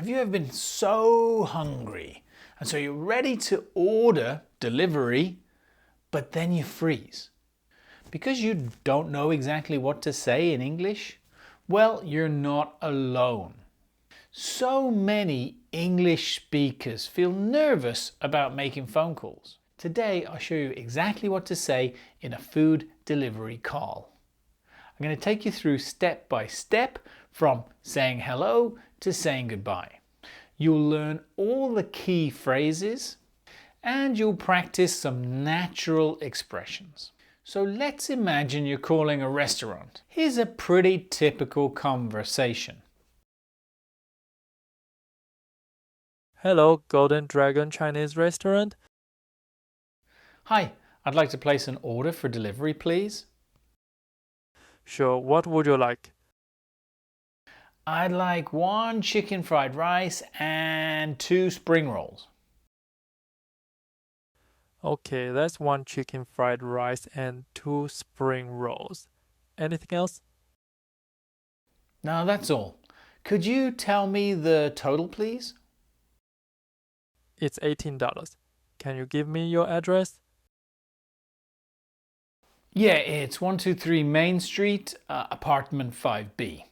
Have you ever been so hungry and so you're ready to order delivery, but then you freeze? Because you don't know exactly what to say in English? Well, you're not alone. So many English speakers feel nervous about making phone calls. Today I'll show you exactly what to say in a food delivery call. I'm going to take you through step by step from saying hello to saying goodbye. You'll learn all the key phrases and you'll practice some natural expressions. So let's imagine you're calling a restaurant. Here's a pretty typical conversation. Hello, Golden Dragon Chinese Restaurant. Hi, I'd like to place an order for delivery, please. Sure, what would you like? I'd like 1 chicken fried rice and 2 spring rolls. Okay, that's 1 chicken fried rice and 2 spring rolls. Anything else? No, that's all. Could you tell me the total, please? It's $18. Can you give me your address? Yeah, it's 123 Main Street, apartment 5B.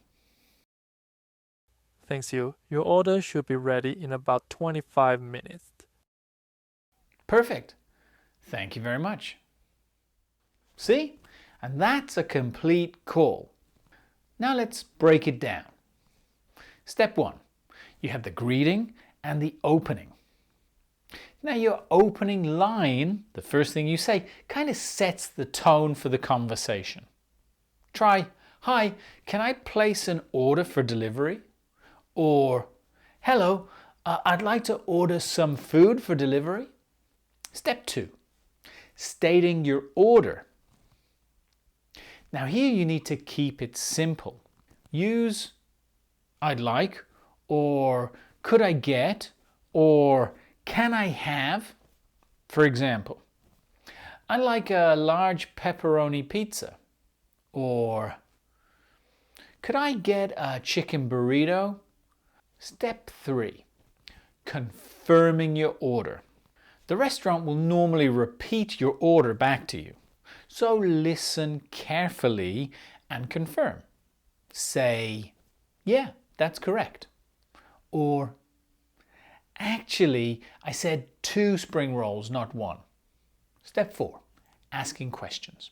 Thanks you. Your order should be ready in about 25 minutes. Perfect. Thank you very much. See? And that's a complete call. Now let's break it down. Step 1. You have the greeting and the opening. Now your opening line, the first thing you say, kind of sets the tone for the conversation. Try, "Hi, can I place an order for delivery?" Or, "Hello, I'd like to order some food for delivery." Step 2. Stating your order. Now here you need to keep it simple. Use "I'd like" or "could I get" or "can I have?" For example, "I'd like a large pepperoni pizza," or "could I get a chicken burrito?" Step 3. Confirming your order. The restaurant will normally repeat your order back to you. So listen carefully and confirm. Say, "Yeah, that's correct." Or, "Actually, I said 2 spring rolls, not 1. Step 4. Asking questions.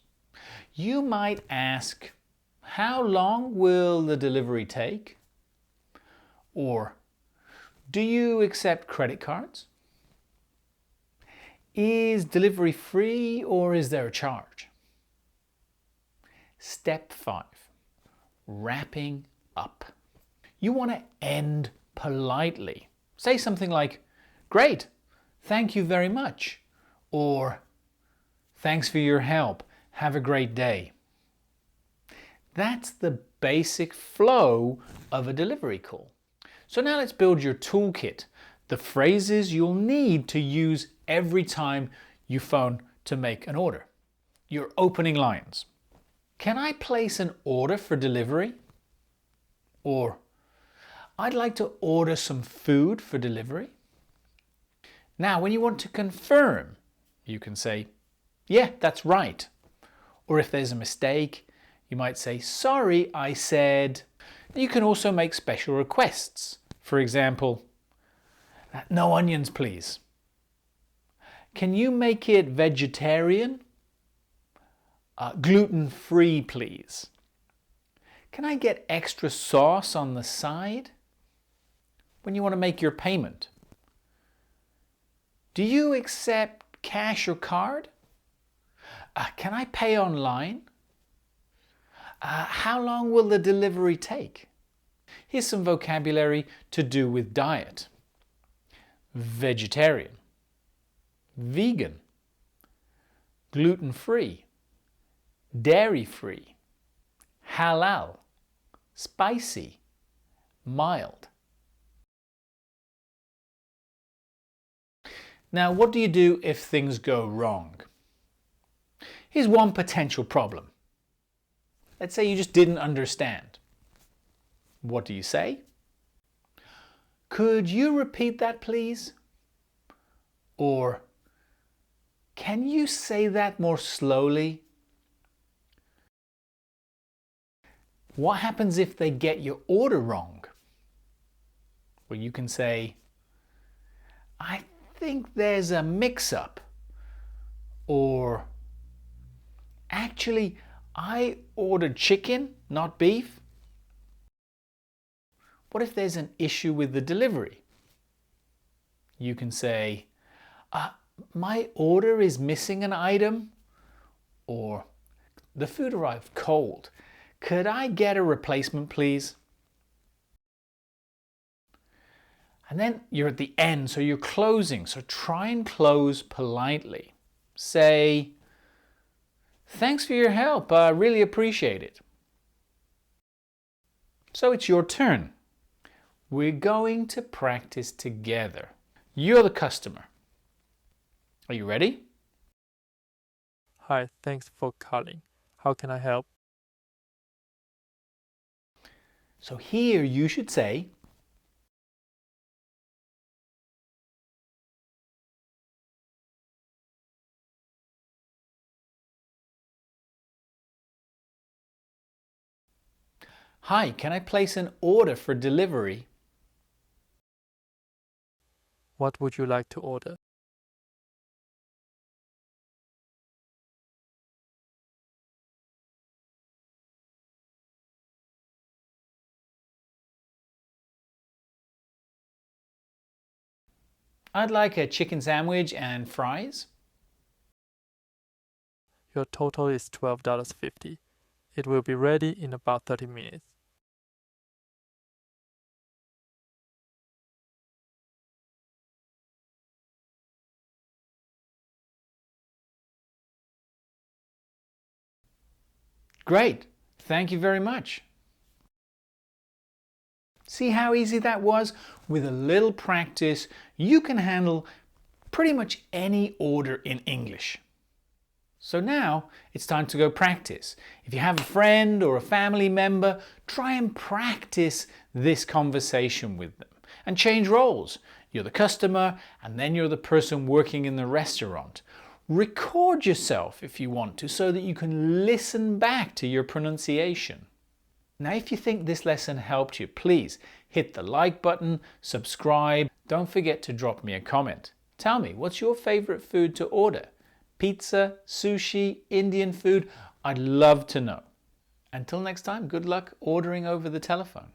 You might ask, "How long will the delivery take?" Or, "Do you accept credit cards?" "Is delivery free or is there a charge?" Step 5. Wrapping up. You want to end politely. Say something like, "Great, thank you very much," or "Thanks for your help, have a great day." That's the basic flow of a delivery call. So now let's build your toolkit, the phrases you'll need to use every time you phone to make an order. Your opening lines. "Can I place an order for delivery?" Or, "I'd like to order some food for delivery." Now, when you want to confirm, you can say, "Yeah, that's right." Or if there's a mistake, you might say, "Sorry, I said." You can also make special requests. For example, "No onions, please." "Can you make it vegetarian?" "Gluten-free, please." "Can I get extra sauce on the side?" When you want to make your payment. "Do you accept cash or card?" "Can I pay online?" "How long will the delivery take?" Here's some vocabulary to do with diet. Vegetarian, vegan, gluten-free, dairy-free, halal, spicy, mild. Now, what do you do if things go wrong? Here's one potential problem. Let's say you just didn't understand. What do you say? could you repeat that please? Or can you say that more slowly? What happens if they get your order wrong? Well, you can say, I think there's a mix-up. Or, actually, I ordered chicken, not beef. What if there's an issue with the delivery? You can say, my order is missing an item. Or, the food arrived cold. Could I get a replacement, please? And then you're at the end, so you're closing. So try and close politely. Say, thanks for your help. I really appreciate it. So it's your turn. We're going to practice together. You're the customer. Are you ready? Hi, thanks for calling. How can I help? So here you should say, hi, can I place an order for delivery? What would you like to order? I'd like a chicken sandwich and fries. Your total is $12.50. It will be ready in about 30 minutes. Great, thank you very much. See how easy that was? With a little practice, you can handle pretty much any order in English. So now it's time to go practice. If you have a friend or a family member, try and practice this conversation with them and change roles. You're the customer and then you're the person working in the restaurant. Record yourself if you want to so that you can listen back to your pronunciation. Now, if you think this lesson helped you, please hit the like button, subscribe. Don't forget to drop me a comment. Tell me, what's your favorite food to order? Pizza, sushi, Indian food? I'd love to know. Until next time, good luck ordering over the telephone.